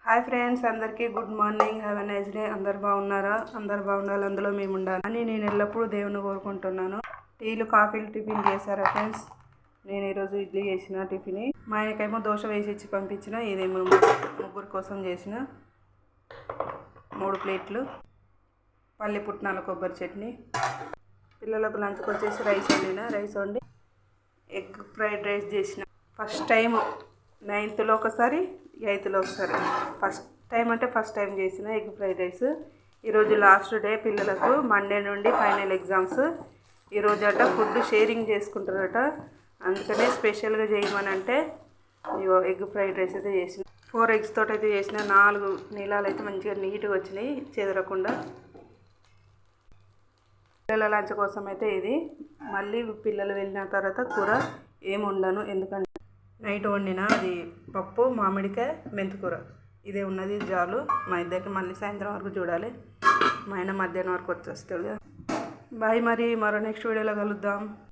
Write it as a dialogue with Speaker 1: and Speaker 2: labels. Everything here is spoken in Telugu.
Speaker 1: హాయ్ ఫ్రెండ్స్, అందరికీ good morning. Have a nice day. అందరు బాగున్నారా? అందరు బాగుండాలి, అందులో మేము ఉండాలి అని నేను ఎల్లప్పుడూ దేవుని కోరుకుంటున్నాను. టీలు కాఫీలు టిఫిన్ చేశారా ఫ్రెండ్స్? నేను ఈరోజు ఇడ్లీ చేసిన టిఫిన్. మా ఆయనకేమో దోశ వేసి ఇచ్చి పంపించిన. ఇదేమో ముగ్గురు కోసం చేసిన 3 ప్లేట్లు పల్లి పుట్నాల కొబ్బరి చట్నీ. పిల్లలకు లంచ్కి వచ్చేసి రైస్ వండి ఎగ్ ఫ్రైడ్ రైస్ చేసిన. ఫస్ట్ టైం 9th ఒకసారి 8th ఒకసారి. ఫస్ట్ టైం చేసిన ఎగ్ ఫ్రైడ్ రైస్. ఈరోజు లాస్ట్ డే పిల్లలకు. మండే నుండి ఫైనల్ ఎగ్జామ్స్. ఈరోజు అట ఫుడ్ షేరింగ్ చేసుకుంటారట, అందుకనే స్పెషల్గా చేయమని అంటే ఎగ్ ఫ్రైడ్ రైస్ అయితే చేసిన. 4 eggs తోటి అయితే చేసిన. 4 నీళ్ళాలు అయితే మంచిగా నీట్గా వచ్చినాయి, చెదరకుండా. పిల్లల లంచ్ కోసం అయితే ఇది. మళ్ళీ పిల్లలు వెళ్ళిన తర్వాత కూర ఏమి వండను, ఎందుకంటే నైట్ వండిన అది పప్పు, మామిడికాయ, మెంతికూర ఇదే ఉన్నది. చాలు మా ఇద్దరికి. మళ్ళీ సాయంత్రం వరకు చూడాలి. మా ఆయన మధ్యాహ్నం వరకు వచ్చేస్తాడు. బాయ్. మరో నెక్స్ట్ వీడియోలో కలుద్దాం.